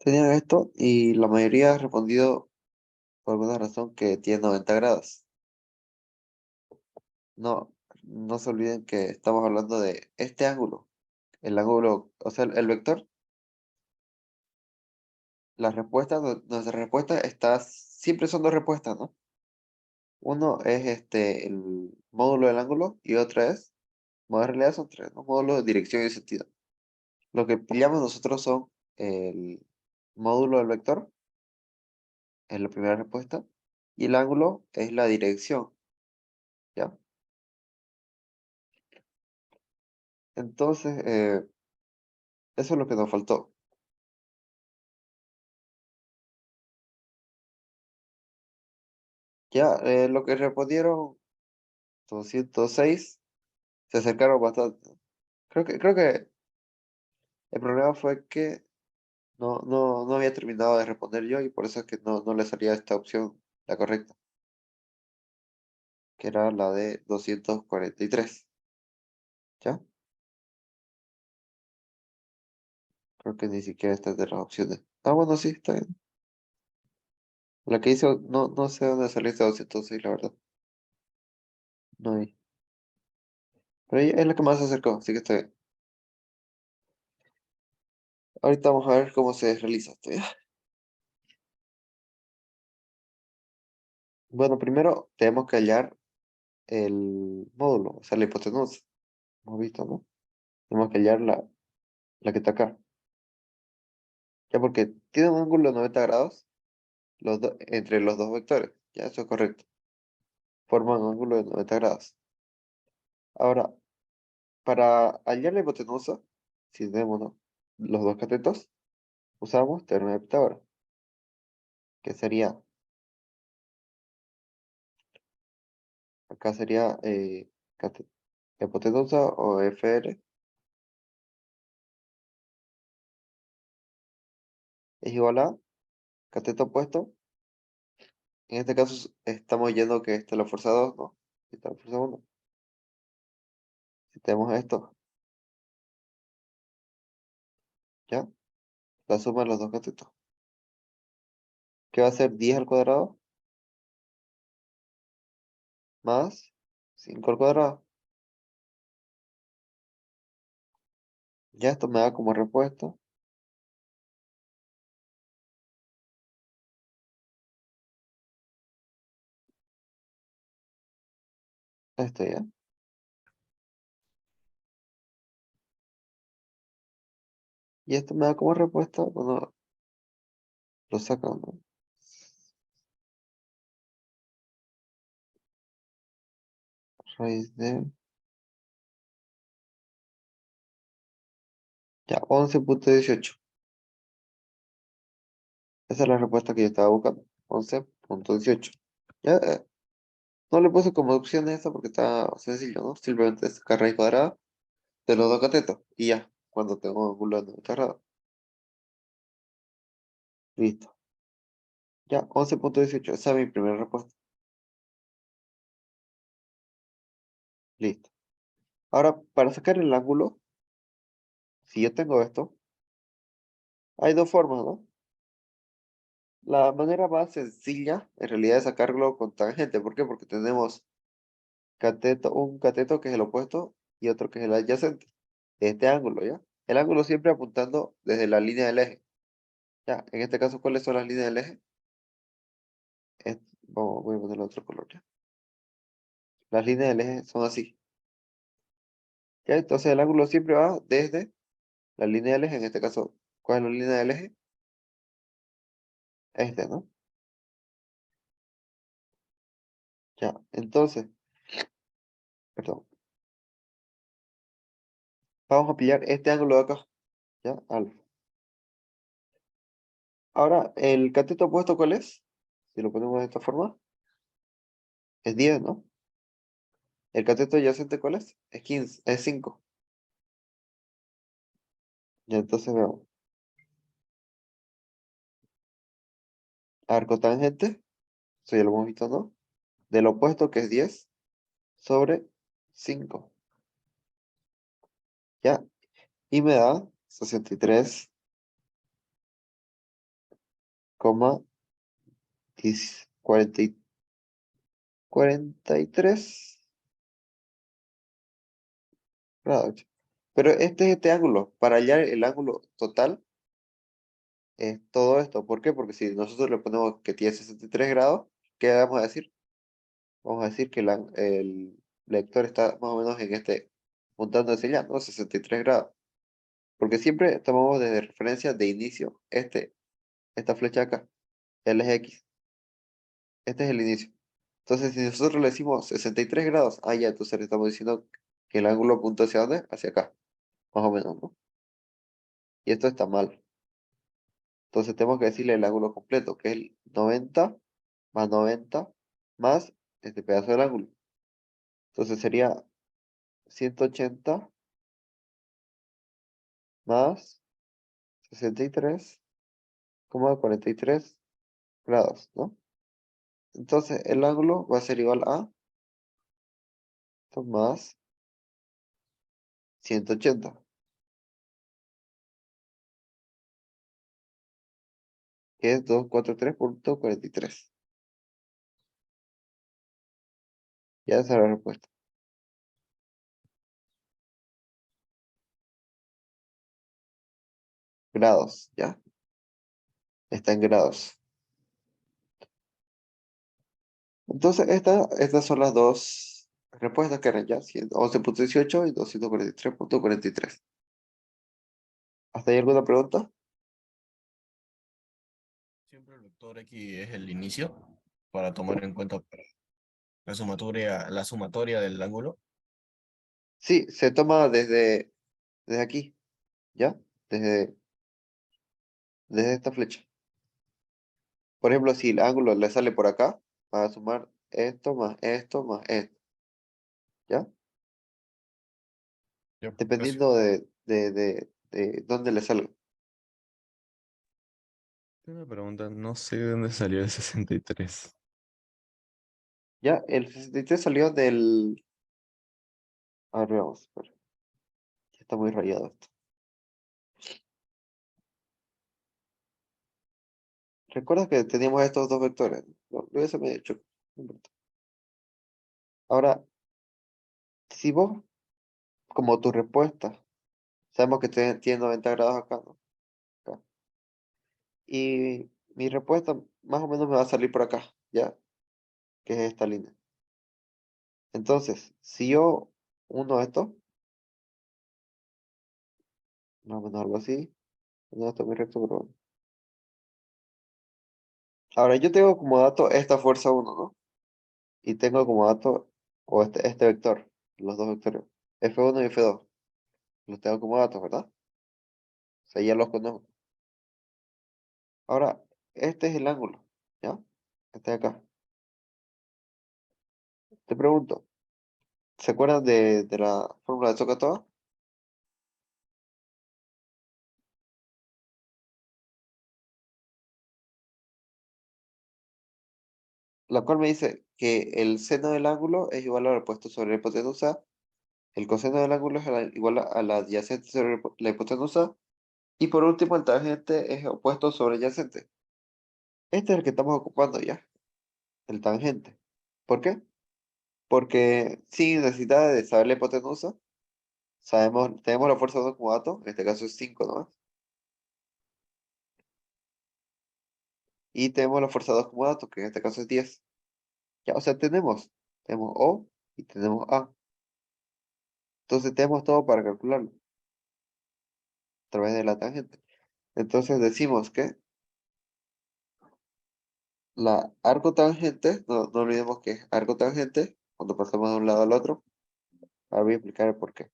tenían esto y la mayoría ha respondido por alguna razón que tiene 90 grados. No, no se olviden que estamos hablando de este ángulo. El ángulo, o sea, el vector, la respuesta, nuestra respuesta está, siempre son dos respuestas, ¿no? Uno es el módulo del ángulo y otra es, bueno, en realidad son tres, ¿no? Módulo de dirección y sentido. Lo que pillamos nosotros son el módulo del vector, es la primera respuesta, y el ángulo es la dirección, ¿ya? Entonces, eso es lo que nos faltó. Ya, lo que respondieron 206 se acercaron bastante. Creo que el problema fue que no había terminado de responder yo y por eso es que no le salía esta opción, la correcta, que era la de 243. ¿Ya? Creo que ni siquiera está de las opciones. Ah, bueno, sí, está bien. La que hizo, no sé dónde salió esta 206, la verdad. No hay. Pero ella es la que más se acercó, así que está bien. Ahorita vamos a ver cómo se realiza esto, ¿ya? Bueno, primero tenemos que hallar el módulo, o sea, la hipotenusa. Hemos visto, ¿no? Tenemos que hallar la que está acá. Ya porque tiene un ángulo de 90 grados entre los dos vectores. Ya, eso es correcto. Forman un ángulo de 90 grados. Ahora, para hallar la hipotenusa, si tenemos, ¿no?, los dos catetos, usamos teorema de Pitágoras, que sería, acá sería hipotenusa o FR es igual a cateto opuesto. En este caso estamos yendo que esta es la fuerza 2, ¿no? Esta es la fuerza 1. Si tenemos esto, ¿ya? La suma de los dos catetos. ¿Qué va a ser 10 al cuadrado? Más 5 al cuadrado. Ya esto me da como respuesta esto, ¿ya? Y esto me da como respuesta, bueno, lo sacan, ¿no? Raíz de, ya, 11,18. Esa es la respuesta que yo estaba buscando. 11,18. Ya, no le puse como opción esta porque está sencillo, ¿no? Simplemente es sacar raíz cuadrada de los dos catetos. Y ya, cuando tengo ángulo de 90 grados. Listo. Ya, 11,18. Esa es mi primera respuesta. Listo. Ahora, para sacar el ángulo, si yo tengo esto, hay dos formas, ¿no? La manera más sencilla, en realidad, es sacarlo con tangente. ¿Por qué? Porque tenemos un cateto que es el opuesto y otro que es el adyacente de este ángulo, ¿ya? El ángulo siempre apuntando desde la línea del eje. Ya, en este caso, ¿cuáles son las líneas del eje? Voy a ponerle otro color, ¿ya? Las líneas del eje son así. ¿Ya? Entonces el ángulo siempre va desde la línea del eje. En este caso, ¿cuál es la línea del eje? ¿No? Ya, entonces, perdón. Vamos a pillar este ángulo de acá, ¿ya? Alfa. Ahora, ¿el cateto opuesto cuál es? Si lo ponemos de esta forma, es 10, ¿no? ¿El cateto adyacente cuál es? Es 15, es 5. Ya, entonces veamos. Arco tangente, eso ya lo hemos visto, ¿no? Del opuesto que es 10 sobre 5. ¿Ya? Y me da 63 coma 43 grados. Pero este es este ángulo. Para hallar el ángulo total es todo esto. ¿Por qué? Porque si nosotros le ponemos que tiene 63 grados, ¿qué vamos a decir? Vamos a decir que el lector está más o menos en este, apuntando hacia allá, ¿no? 63 grados. Porque siempre tomamos desde referencia de inicio esta flecha acá. Él es X. Este es el inicio. Entonces, si nosotros le decimos 63 grados, ya, entonces le estamos diciendo que el ángulo apunta hacia dónde? Hacia acá, más o menos, ¿no? Y esto está mal. Entonces tenemos que decirle el ángulo completo, que es el 90 más 90 más este pedazo del ángulo. Entonces sería 180 más 63,43 grados, ¿no? Entonces el ángulo va a ser igual a esto más 180, que es 243,43. Ya esa es la respuesta. Grados, ¿ya? Está en grados. Entonces estas son las dos respuestas que eran ya 11,18 y 243,43. ¿Hasta ahí alguna pregunta? Siempre el vector X es el inicio para tomar en cuenta la sumatoria del ángulo. Sí, se toma desde aquí, ¿ya? Desde, desde esta flecha. Por ejemplo, si el ángulo le sale por acá, va a sumar esto más esto, ¿ya? Ya, gracias. Dependiendo de dónde le salga. Tengo una pregunta, no sé de dónde salió el 63. Ya, el 63 salió del... A ver, veamos, espera. Ya está muy rayado esto. ¿Recuerdas que teníamos estos dos vectores? Lo hubiese medio hecho. No importa. Ahora, si vos, como tu respuesta, sabemos que tiene 90 grados acá, ¿no? Acá. Y mi respuesta más o menos me va a salir por acá, ¿ya? Que es esta línea. Entonces, si yo uno esto, más o menos algo así, no está muy recto, pero bueno. Ahora, yo tengo como dato esta fuerza uno, ¿no? Y tengo como dato, o este vector, los dos vectores, F1 y F2. Los tengo como datos, ¿verdad? O sea, ya los conozco. Ahora, este es el ángulo, ¿ya? Este de acá. Te pregunto, ¿se acuerdan de la fórmula de Sokatova? La cual me dice que el seno del ángulo es igual al opuesto sobre la hipotenusa, el coseno del ángulo es igual a la adyacente sobre la hipotenusa, y por último el tangente es opuesto sobre adyacente. Este es el que estamos ocupando ya, el tangente. ¿Por qué? Porque sin necesidad de saber la hipotenusa, tenemos la fuerza de 1 como dato, en este caso es 5, ¿no? Y tenemos la fuerza 2 como dato, que en este caso es 10. Ya, o sea, tenemos O y tenemos A. Entonces tenemos todo para calcularlo a través de la tangente. Entonces decimos que la arcotangente, no olvidemos que es arcotangente, cuando pasamos de un lado al otro. Ahora voy a explicar el por qué.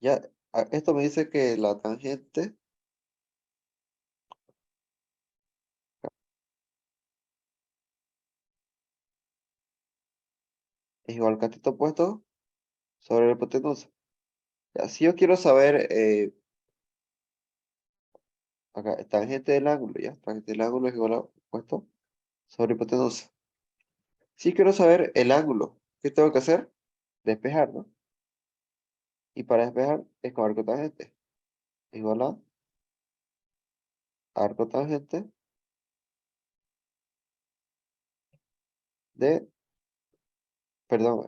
Ya, esto me dice que la tangente es igual al cateto opuesto sobre la hipotenusa. Ya, si yo quiero saber, acá, tangente del ángulo, ya, tangente del ángulo es igual a opuesto sobre hipotenusa. Si quiero saber el ángulo, ¿qué tengo que hacer? Despejar, ¿no? Y para despejar es con arcotangente. Igual a arco tangente de, perdón,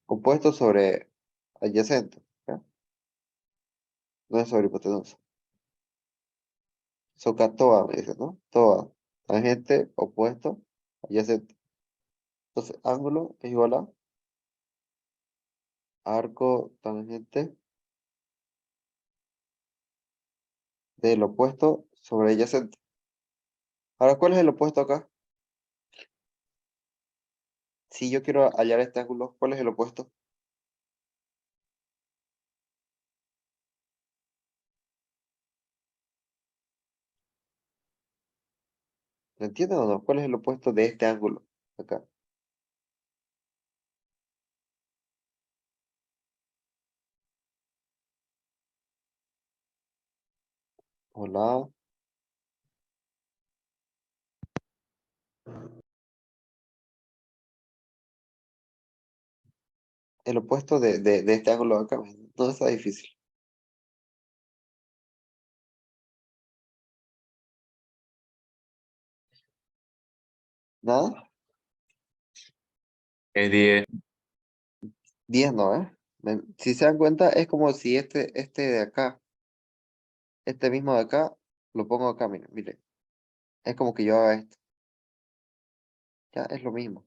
opuesto sobre adyacente, ¿ya? No es sobre hipotenusa. Socatoa, me dice, ¿no? Toa, tangente, opuesto, adyacente. Entonces, ángulo es igual a arco tangente del opuesto sobre adyacente. Ahora, ¿cuál es el opuesto acá? Si yo quiero hallar este ángulo, ¿cuál es el opuesto? ¿Me entienden o no? ¿Cuál es el opuesto de este ángulo? Acá. Hola. El opuesto de este ángulo de acá. No está difícil. ¿Nada? Es 10. 10 no, ¿eh? Si se dan cuenta, es como si este de acá, este mismo de acá, lo pongo acá, mire, mire. Es como que yo haga esto. Ya, es lo mismo.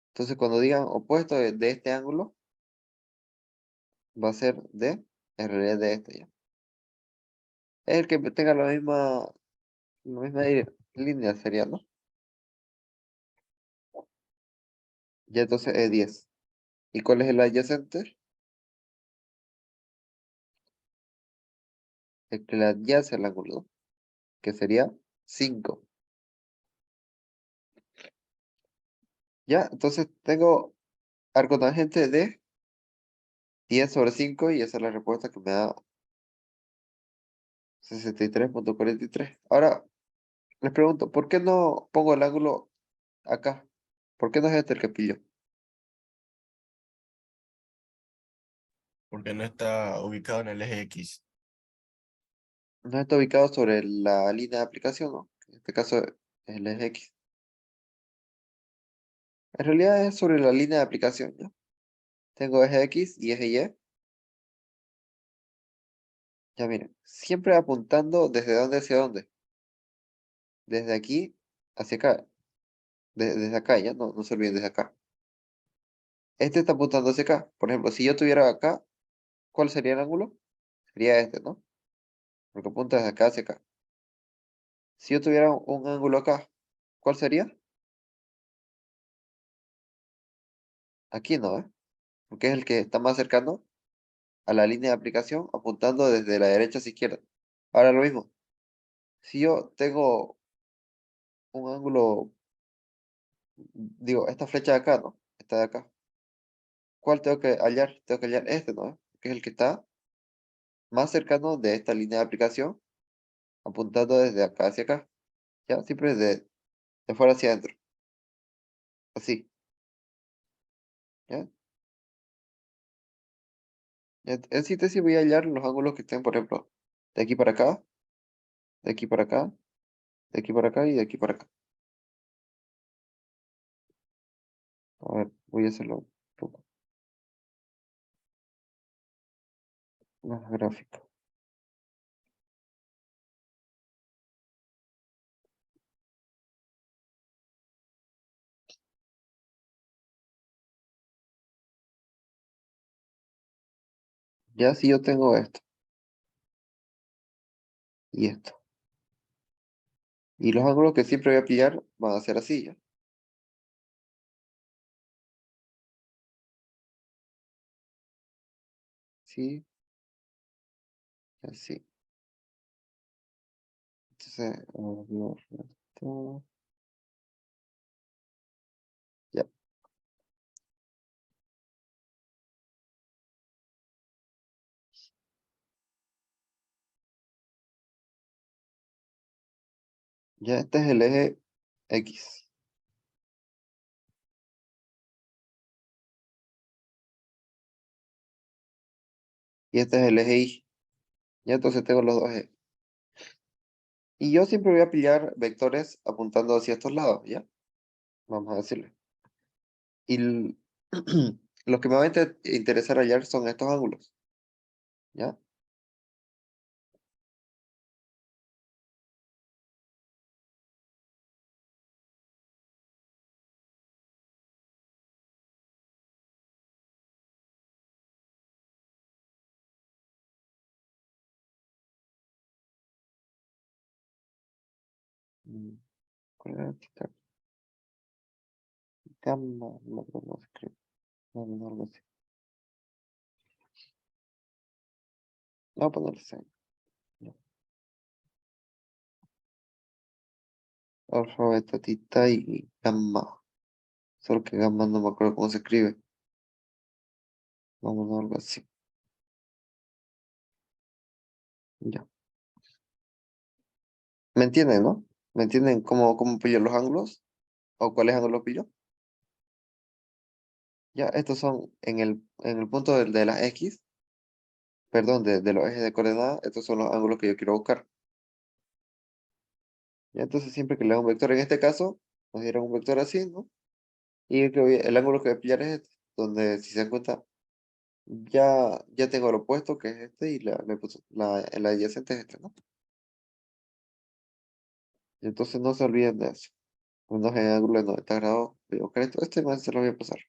Entonces, cuando digan opuesto de este ángulo, va a ser en realidad de este, ya. Es el que tenga la misma línea sería, ¿no? Ya entonces es 10. ¿Y cuál es el adyacente? El que le adyace al ángulo, ¿no? Que sería 5. Ya, entonces tengo arco tangente de 10 sobre 5 y esa es la respuesta que me da 63,43. Ahora, les pregunto, ¿por qué no pongo el ángulo acá? ¿Por qué no es este el que pillo? Porque no está ubicado en el eje X. No está ubicado sobre la línea de aplicación, ¿no? En este caso es el eje X. En realidad es sobre la línea de aplicación, ¿ya? Tengo eje X y eje Y. Ya miren, siempre apuntando desde dónde hacia dónde. Desde aquí hacia acá. Desde acá, ya, no se olviden, desde acá. Este está apuntando hacia acá. Por ejemplo, si yo tuviera acá, ¿cuál sería el ángulo? Sería este, ¿no? Porque apunta desde acá hacia acá. Si yo tuviera un ángulo acá, ¿cuál sería? Aquí no, ¿eh? Porque es el que está más cercano a la línea de aplicación, apuntando desde la derecha hacia izquierda. Ahora lo mismo. Si yo tengo un ángulo, digo, esta flecha de acá, ¿no? Esta de acá. ¿Cuál tengo que hallar? Tengo que hallar este, ¿no? Que es el que está más cercano de esta línea de aplicación, apuntando desde acá hacia acá. ¿Ya? Siempre de fuera hacia adentro. Así. ¿Ya? En síntesis voy a hallar los ángulos que estén, por ejemplo, de aquí para acá, de aquí para acá, de aquí para acá y de aquí para acá. A ver, voy a hacerlo un poco más gráfico. Ya si yo tengo esto y esto. Y los ángulos que siempre voy a pillar van a ser así, ¿ya? Sí, así. Entonces, digo, esto, ya. Ya este es el eje X. Y este es el eje Y. Ya entonces tengo los dos ejes. Y yo siempre voy a pillar vectores apuntando hacia estos lados, ¿ya? Vamos a decirle. Y los que me va a interesar hallar son estos ángulos, ¿ya? Mm, ¿Cuál era esta? Gamma, no, no se escribe. No, no, algo así. Voy a ponerle C. Ya. Alfa, beta, tita y gamma. Solo que gamma no me acuerdo cómo se escribe. Vamos a algo así. Ya. ¿Me entienden, no? ¿Me entienden cómo pillo los ángulos? ¿O cuáles ángulos pillo? Ya, estos son en el punto de las X, perdón, de los ejes de coordenadas, estos son los ángulos que yo quiero buscar. Ya, entonces siempre que le hago un vector, en este caso, nos dieron un vector así, ¿no? Y el ángulo que voy a pillar es este, donde si se dan cuenta, ya tengo el opuesto, que es este, y el adyacente es este, ¿no? Y entonces no se olviden de eso. Unos en ángulo de 90 grados, voy a buscar esto, este más se lo voy a pasar.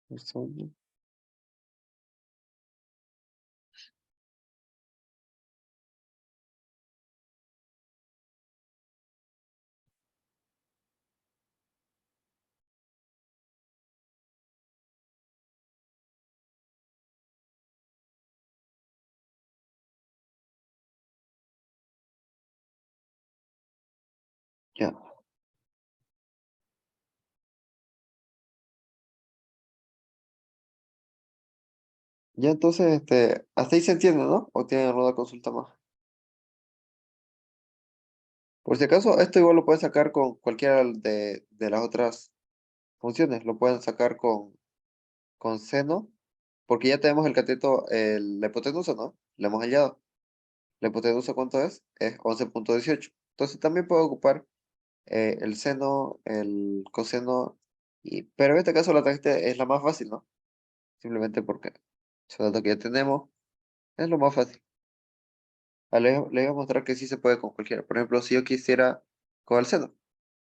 Un segundo. Ya. Ya entonces, hasta ahí se entiende, ¿no? ¿O tienen alguna consulta más? Por si acaso, esto igual lo pueden sacar con cualquiera de las otras funciones. Lo pueden sacar con seno, porque ya tenemos el cateto, la hipotenusa, ¿no? La hemos hallado. ¿La hipotenusa cuánto es? Es 11,18. Entonces también puedo ocupar el seno, el coseno, pero en este caso la tangente es la más fácil, ¿no? Simplemente porque es un dato que ya tenemos, es lo más fácil. Le voy a mostrar que sí se puede con cualquiera. Por ejemplo, si yo quisiera con el seno,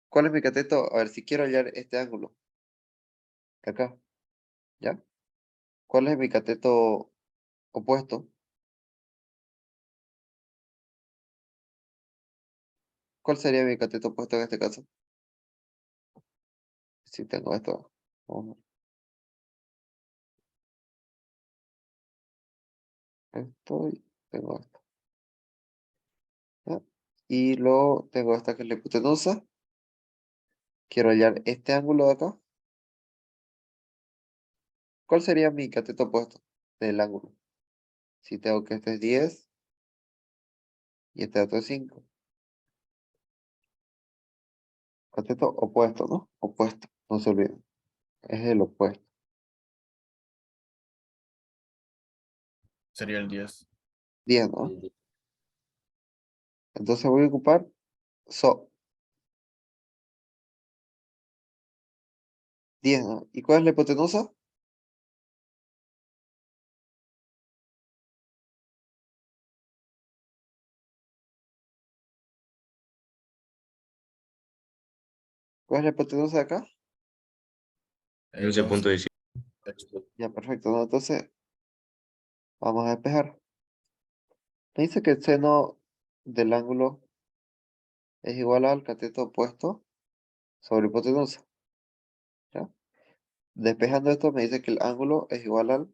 ¿cuál es mi cateto? A ver, si quiero hallar este ángulo, acá, ¿ya? ¿Cuál es mi cateto opuesto? ¿Cuál sería mi cateto opuesto en este caso? Si tengo esto. Vamos a ver, esto y tengo esto, ¿ya? Y luego tengo esta que es la hipotenusa. Quiero hallar este ángulo de acá. ¿Cuál sería mi cateto opuesto del ángulo? Si tengo que este es 10 y este otro es 5. Cateto opuesto, ¿no? Opuesto, no se olviden. Es el opuesto. Sería el 10. 10, ¿no? Entonces voy a ocupar So, 10, ¿no? ¿Y cuál es la hipotenusa? ¿Cuál es la hipotenusa de acá? 11,18. Ya, perfecto, ¿no? Entonces, vamos a despejar. Me dice que el seno del ángulo es igual al cateto opuesto sobre hipotenusa, ¿ya? Despejando esto, me dice que el ángulo es igual al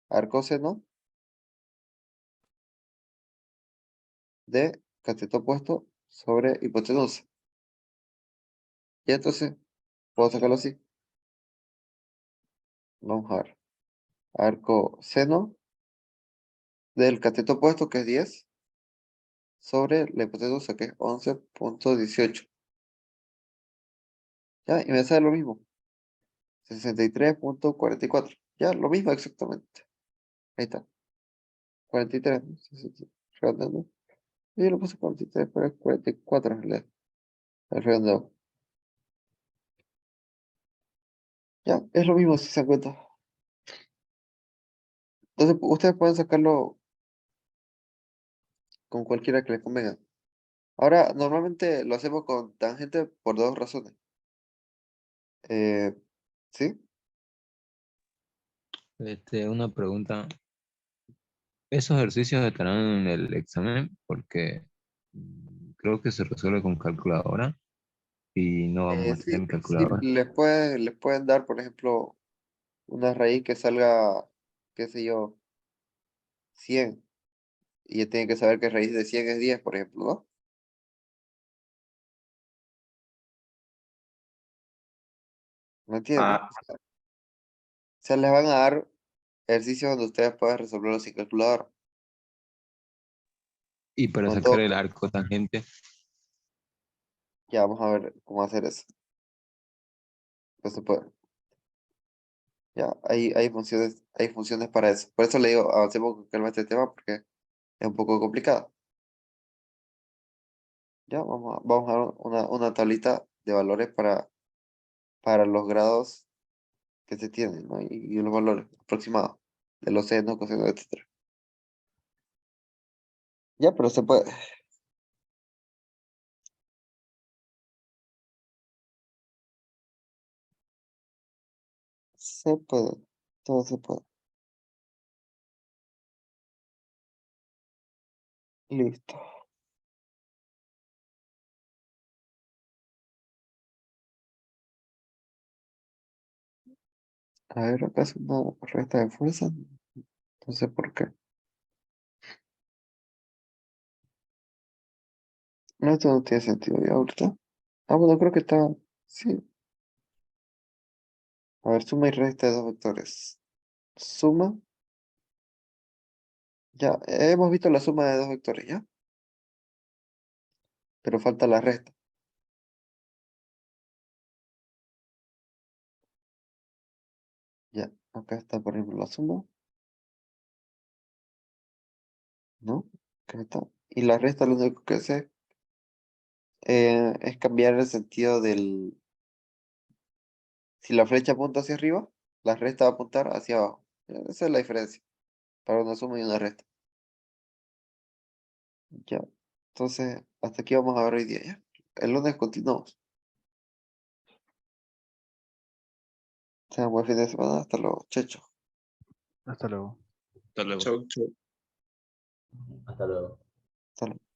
arcoseno de cateto opuesto sobre hipotenusa. Y entonces, puedo sacarlo así. Vamos a ver. Arcoseno del cateto opuesto, que es 10, sobre la hipotenusa, que es 11,18. ¿Ya? Y me sale lo mismo. 63,44. Ya, lo mismo exactamente. Ahí está. 43, ¿no? Sí, sí, sí, redondeando. Yo lo puse 43, pero es 44 en realidad. El redondeo. Ya, es lo mismo si se dan cuenta. Entonces, ustedes pueden sacarlo con cualquiera que les convenga. Ahora, normalmente lo hacemos con tangente por dos razones. ¿Sí? Una pregunta. ¿Esos ejercicios estarán en el examen? Porque creo que se resuelve con calculadora y no vamos a Sí, tener sí, calculadora. les pueden dar, por ejemplo, una raíz que salga, qué sé yo, 100. Y ya tienen que saber que raíz de 100 es 10, por ejemplo, ¿no? ¿Me entienden? Ah, O sea, les van a dar ejercicios donde ustedes puedan resolverlo sin calculadora. Y para O en sacar todo el caso, arco tangente, ya vamos a ver cómo hacer eso. No se puede. Ya, hay funciones para eso. Por eso le digo, avancemos con calma este tema porque es un poco complicado. Ya, vamos a ver una tablita de valores para los grados que se tienen, ¿no? Y los valores aproximados de los senos, cosenos, etcétera. Ya, pero se puede. Se puede. Todo se puede. Listo. A ver, acá es una resta de fuerza. No sé por qué. No, esto no tiene sentido ya ahorita. Ah, bueno, creo que está. Sí. A ver, suma y resta de dos vectores. Suma. Ya, hemos visto la suma de dos vectores, ¿ya? Pero falta la resta. Ya, acá está, por ejemplo, la suma, ¿no? Acá está. Y la resta lo único que hace es cambiar el sentido del. Si la flecha apunta hacia arriba, la resta va a apuntar hacia abajo. Esa es la diferencia para una suma y una resta. Ya. Entonces, hasta aquí vamos a ver hoy día, ¿ya? El lunes continuamos. Tengan buen fin de semana. Hasta luego. Checho. Hasta luego. Hasta luego. chau, chau. hasta luego. Hasta luego.